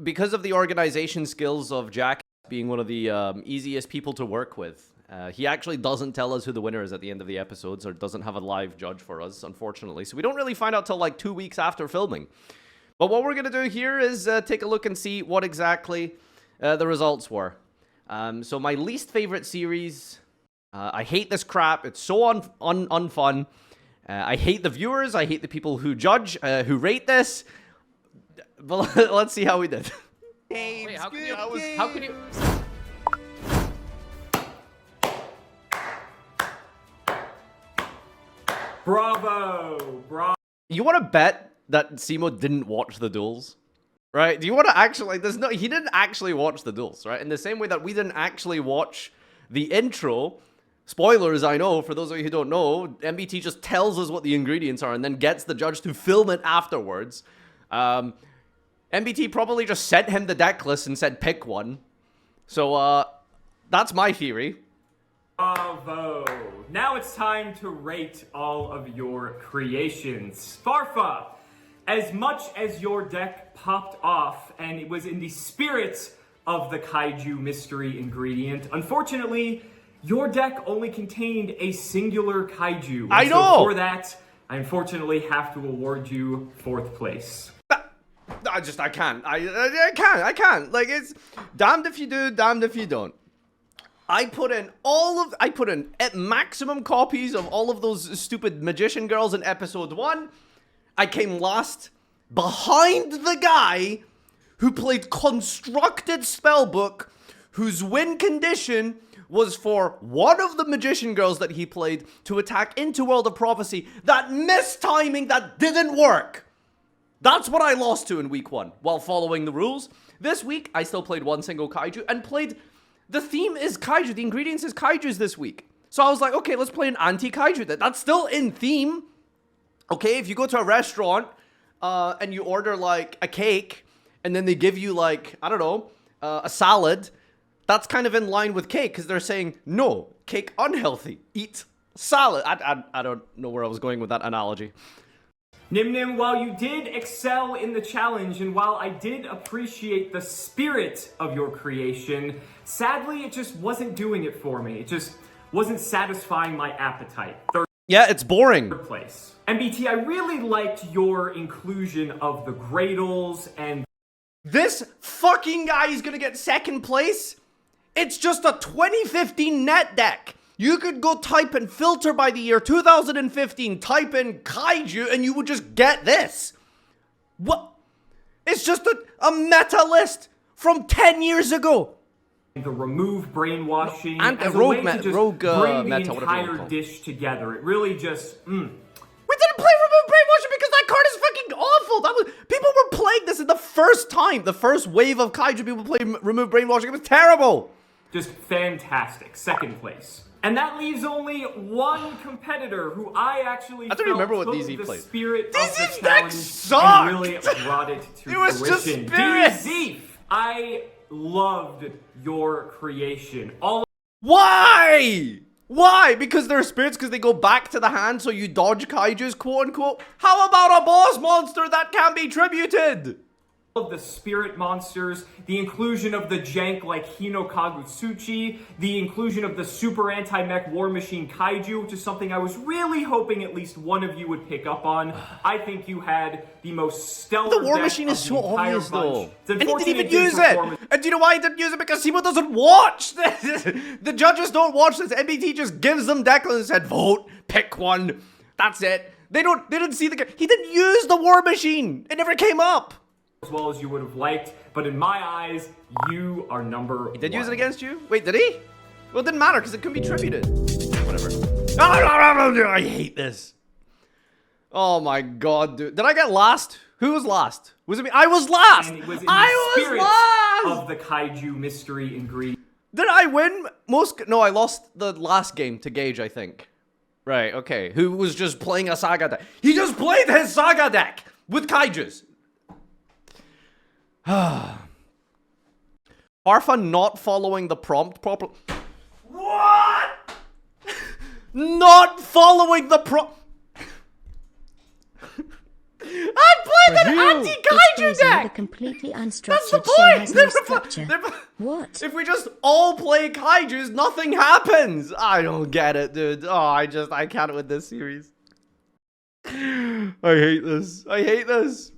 because of the organization skills of Jack being one of the easiest people to work with, he actually doesn't tell us who the winner is at the end of the episodes, or doesn't have a live judge for us, unfortunately. So we don't really find out till like 2 weeks after filming. But what we're going to do here is take a look and see what exactly the results were. So my least favorite series, I hate this crap. It's so unfun. I hate the viewers. I hate the people who judge, who rate this. But let's see how we did. Wait, how can you? Bravo, bravo. You want to bet that Simo didn't watch the duels? Right? Do you want to actually, he didn't actually watch the duels, right? In the same way that we didn't actually watch the intro. Spoilers, I know, for those of you who don't know, MBT just tells us what the ingredients are and then gets the judge to film it afterwards. MBT probably just sent him the deck list and said pick one. So, that's my theory. Bravo. Now it's time to rate all of your creations. Farfa, as much as your deck popped off and it was in the spirit of the kaiju mystery ingredient, unfortunately, your deck only contained a singular kaiju. I know! So for that, I unfortunately have to award you 4th place. I can't. Like, it's damned if you do, damned if you don't. I put in at maximum copies of all of those stupid magician girls in episode 1. I came last behind the guy who played constructed spellbook, whose win condition was for one of the magician girls that he played to attack into World of Prophecy. That mistiming, that didn't work. That's what I lost to in week 1 while following the rules. This week, I still played one single kaiju and played... The theme is kaiju. The ingredients is kaijus this week. So I was like, okay, let's play an anti-kaiju. That's still in theme. Okay, if you go to a restaurant and you order like a cake and then they give you like, I don't know, a salad, that's kind of in line with cake because they're saying, no, cake unhealthy. Eat salad. I don't know where I was going with that analogy. Nim, while you did excel in the challenge, and while I did appreciate the spirit of your creation, sadly, it just wasn't doing it for me. It just wasn't satisfying my appetite. Yeah, it's boring. 3rd place. MBT, I really liked your inclusion of the Gradles and... This fucking guy is gonna get 2nd place? It's just a 2015 net deck. You could go type and filter by the year 2015, type in kaiju, and you would just get this. What? It's just a meta list from 10 years ago. The remove brainwashing and as a rogue way to just meta, bring the whatever you entire want to call it. dish together. It really just, We didn't play remove brainwashing because that card is fucking awful. People were playing this in the first time. The first wave of kaiju people played remove brainwashing. It was terrible. Just fantastic. 2nd place. And that leaves only one competitor who I actually I don't remember what took DZ the played. spirit DZ's of the deck challenge sucked! and really brought it to It was just fruition. spirits! DZ, I loved your creation. Why? Why? Because they're spirits because they go back to the hand so you dodge kaijus, quote unquote? How about a boss monster that can be tributed? Of the spirit monsters, the inclusion of the jank like Hino Kagutsuchi, the inclusion of the super anti-mech war machine kaiju, which is something I was really hoping at least one of you would pick up on. I think you had the most stellar The war deck machine is of so the entire obvious bunch. though. It's And he didn't unfortunate even use it. perform- And do you know why he didn't use it? Because Simo doesn't watch this. The judges don't watch this. MBT just gives them deck lists and said, vote, pick one. That's it. They didn't see he didn't use the war machine. It never came up. as well as you would have liked, but in my eyes, you are number He did one. use it against you? Wait, did he? Well, it didn't matter because it couldn't be tributed. Whatever. I hate this. Oh my god, dude. Did I get last? Who was last? Was it me? I was last! And it was in I the was spirit last! of the kaiju mystery ingredient. Did I win most? No, I lost the last game to Gage, I think. Right, okay. Who was just playing a saga deck. He just played his saga deck with kaijus. Farfa not following the prompt properly. What? Not following the prompt. I'm played an anti-kaiju deck! A completely That's unstructured the show point! has no structure. What? If we just all play kaijus, nothing happens! I don't get it, dude. Oh, I can't with this series. I hate this. I hate this.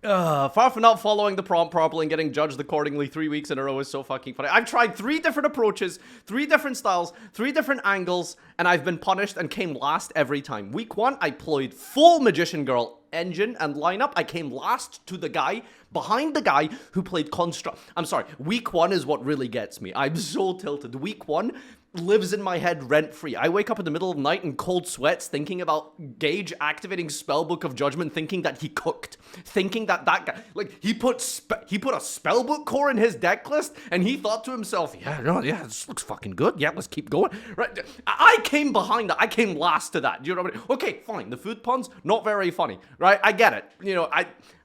Farfa not following the prompt properly and getting judged accordingly 3 weeks in a row is so fucking funny. I've tried 3 different approaches, 3 different styles, 3 different angles, and I've been punished and came last every time. Week 1, I played full Magician Girl engine and lineup. I came last to the guy, behind the guy who played Construct. I'm sorry, week 1 is what really gets me. I'm so tilted. Week 1 lives in my head rent-free. I wake up in the middle of the night in cold sweats thinking about Gage activating Spellbook of Judgment, thinking that he cooked, thinking that that guy, like, he put a Spellbook core in his deck list, and he thought to himself, yeah, this looks fucking good. Yeah, let's keep going. Right? I came behind that. I came last to that. Do you know what I mean? Okay, fine. The food puns, not very funny, right? I get it. You know,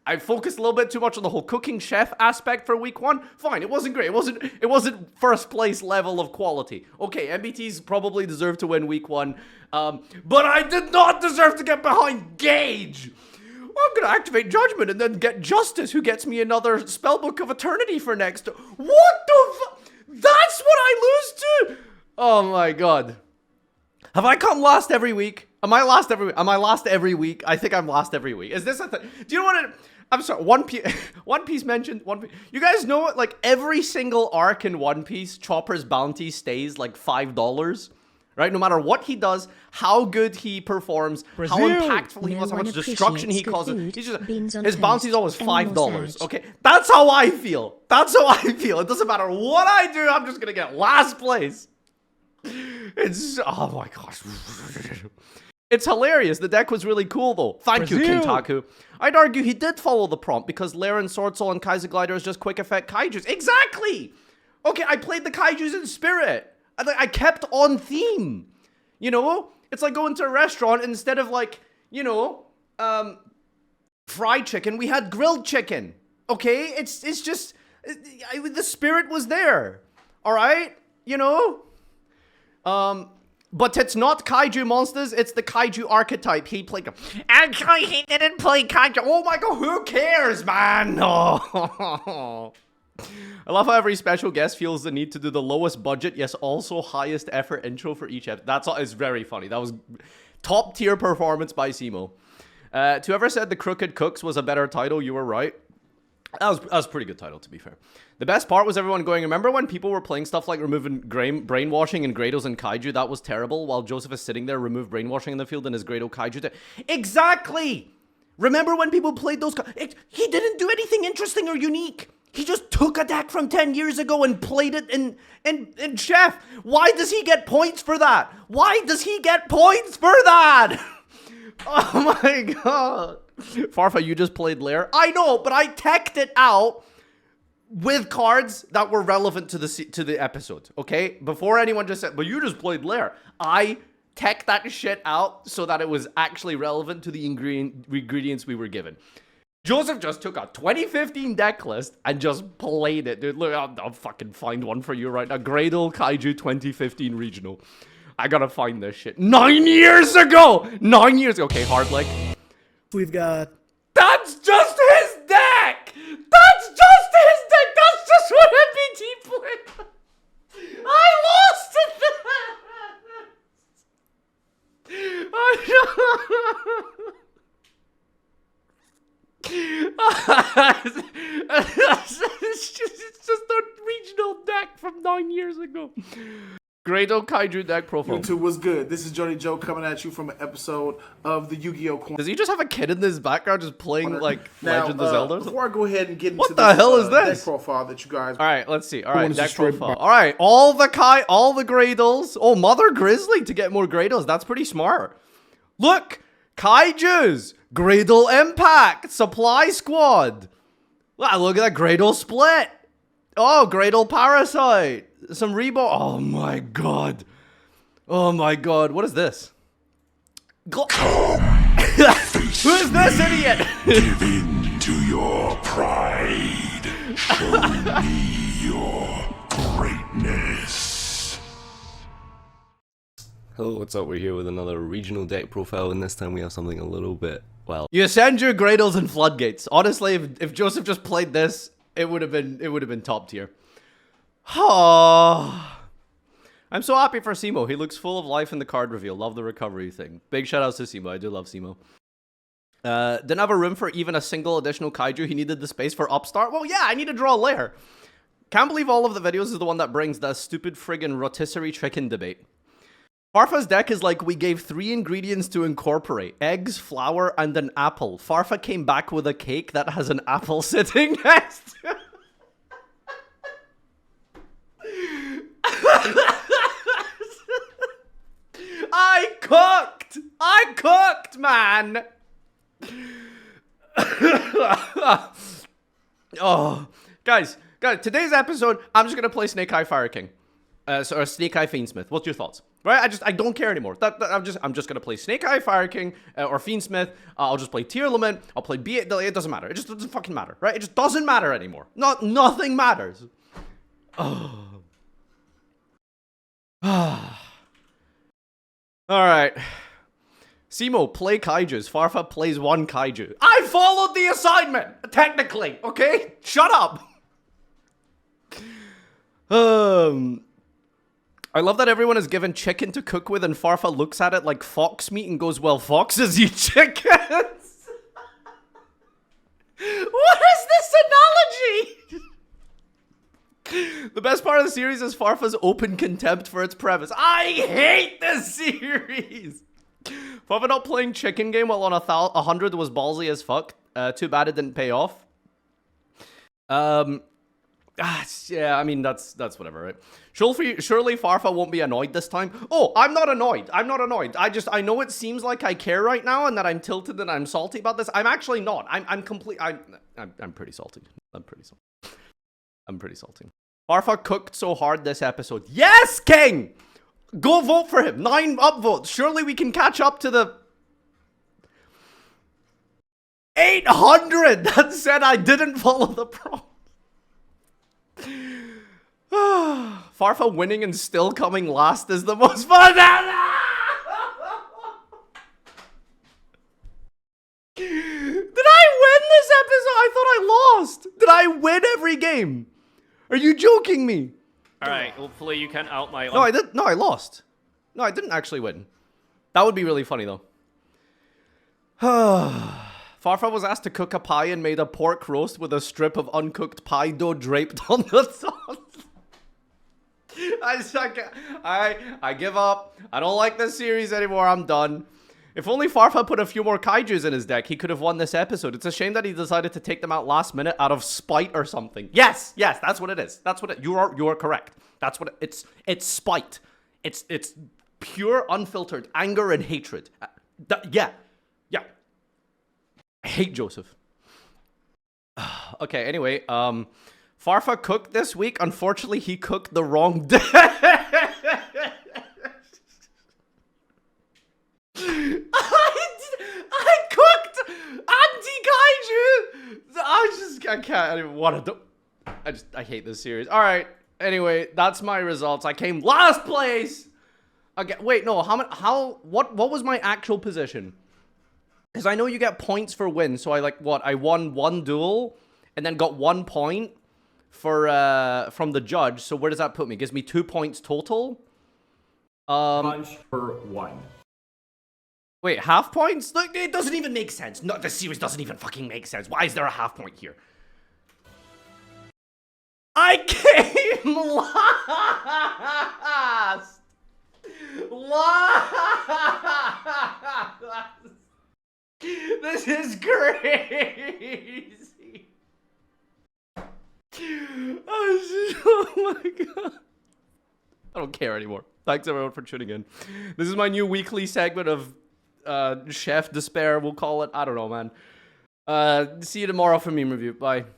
I focused a little bit too much on the whole cooking chef aspect for week 1. Fine, it wasn't great. It wasn't first place level of quality. Okay, MBTs probably deserve to win week 1. But I did not deserve to get behind Gage. I'm gonna activate Judgment and then get Justice, who gets me another Spellbook of Eternity for next. What the fuck? That's what I lose to? Oh my god. Have I come last every week? Am I last every week? Am I last every week? I think I'm last every week. Is this a thing? Do you know what I'm sorry, One Piece mentioned, you guys know what, like, every single arc in One Piece, Chopper's bounty stays like $5, right? No matter what he does, how good he performs, how impactful he was, how much destruction he causes, his bounty is always $5, okay? That's how I feel. That's how I feel. It doesn't matter what I do, I'm just gonna get last place. It's, oh my gosh. It's hilarious. The deck was really cool, though. Thank you, Kintaku. I'd argue he did follow the prompt, because Laren, Sword Soul, and Kaiser Glider is just quick effect kaijus. Exactly! Okay, I played the kaijus in spirit. I kept on theme. You know? It's like going to a restaurant, and instead of, like, you know, fried chicken, we had grilled chicken. Okay? It's just, the spirit was there. Alright? You know? But it's not kaiju monsters, it's the kaiju archetype. He played them. Actually, he didn't play kaiju. Oh my god, who cares, man? Oh. I love how every special guest feels the need to do the lowest budget, yes, also highest effort intro for each episode. That's all, it's very funny. That was top tier performance by Simo. To whoever said the Crooked Cooks was a better title, you were right. That was a pretty good title, to be fair. The best part was everyone going, remember when people were playing stuff like removing brainwashing in Grados and Kaiju? That was terrible. While Joseph is sitting there, remove brainwashing in the field in his Grado Kaiju. Exactly! Remember when people played those? He didn't do anything interesting or unique. He just took a deck from 10 years ago and played it in Chef. Why does he get points for that? Why does he get points for that? Oh my god. Farfa, you just played Lair. I know, but I teched it out with cards that were relevant to the episode, okay? Before anyone just said, but you just played Lair. I teched that shit out so that it was actually relevant to the ingredients we were given. Joseph just took a 2015 deck list and just played it, dude. Look, I'll fucking find one for you right now. Gradle Kaiju 2015 Regional. I gotta find this shit. 9 years ago! 9 years ago. Okay, hard leg. We've got... That's just his deck! That's just his deck! That's just what MBT played! I lost it! It's just a regional deck from 9 years ago. Grado Kaiju deck profile. YouTube was good. This is Jody Joe coming at you from an episode of the Yu-Gi-Oh! Corner. Does he just have a kid in his background just playing like now, Legend of Zelda? Before I go ahead and get into what the hell is this deck profile that you guys... All right, let's see. All right, deck profile. All right, all the Gradles. Oh, Mother Grizzly to get more Gradles. That's pretty smart. Look, Kaijus, Gradle Impact, Supply Squad. Wow, look at that Gradle Split. Oh, Gradle Parasite. Some Rebo. Oh my god. Oh my god. What is this? Who is this idiot? Give in to your pride. Show me your greatness. Hello, what's up? We're here with another regional deck profile, and this time we have something a little bit, well... You ascend your Gradles and Floodgates. Honestly, if Joseph just played this, it would have been top tier. Oh, I'm so happy for Simo. He looks full of life in the card reveal. Love the recovery thing. Big shout outs to Simo. I do love Simo. Didn't have a room for even a single additional kaiju. He needed the space for Upstart. Well, yeah, I need to draw a lair. Can't believe all of the videos is the one that brings that stupid friggin' rotisserie chicken debate. Farfa's deck is like we gave 3 ingredients to incorporate. Eggs, flour, and an apple. Farfa came back with a cake that has an apple sitting next to it. I cooked, man! Oh, guys, today's episode, I'm just gonna play Snake Eye Fire King. Or Snake Eye Fiendsmith. What's your thoughts? Right? I don't care anymore. I'm just gonna play Snake Eye Fire King or Fiendsmith. I'll just play Tier Lament. I'll play B8. It doesn't matter. It just doesn't fucking matter, right? It just doesn't matter anymore. Nothing matters. Oh. All right. Simo, play kaijus. Farfa plays 1 kaiju. I followed the assignment, technically. Okay, shut up. I love that everyone is given chicken to cook with, and Farfa looks at it like fox meat and goes, "Well, foxes eat chickens." What is this analogy? The best part of the series is Farfa's open contempt for its premise. I hate this series. Farfa not playing chicken game while on 100 was ballsy as fuck. Too bad it didn't pay off. Yeah, I mean, that's whatever, right? Surely Farfa won't be annoyed this time. Oh, I'm not annoyed. I'm not annoyed. I know it seems like I care right now and that I'm tilted and I'm salty about this. I'm actually not. I'm pretty salty. I'm pretty salty. Farfa cooked so hard this episode. Yes, King! Go vote for him. 9 upvotes. Surely we can catch up to the 800 that said I didn't follow the prompt. Farfa winning and still coming last is the most fun. Did I win this episode? I thought I lost. Did I win every game? Are you joking me? Alright, hopefully you can out my... No, I didn't. No, I lost. No, I didn't actually win. That would be really funny, though. Farfa was asked to cook a pie and made a pork roast with a strip of uncooked pie dough draped on the sauce. I give up. I don't like this series anymore. I'm done. If only Farfa put a few more kaijus in his deck, he could have won this episode. It's a shame that he decided to take them out last minute out of spite or something. Yes, that's what it is. That's what you are correct. That's what it's spite. It's pure unfiltered anger and hatred. Yeah. I hate Joseph. Okay, anyway, Farfa cooked this week. Unfortunately, he cooked the wrong day. I cooked anti-kaiju. I can't. I don't want to. I hate this series. All right. Anyway, that's my results. I came last place. Okay. Wait. No. What was my actual position? Because I know you get points for wins. So I won 1 duel and then got 1 point for from the judge. So where does that put me? It gives me 2 points total. Punch for 1. Wait, half points? Look, it doesn't even make sense. No, the series doesn't even fucking make sense. Why is there a half point here? I came last. This is crazy. Oh my god. I don't care anymore. Thanks everyone for tuning in. This is my new weekly segment of Chef Despair, we'll call it. I don't know, man. See you tomorrow for meme review. Bye.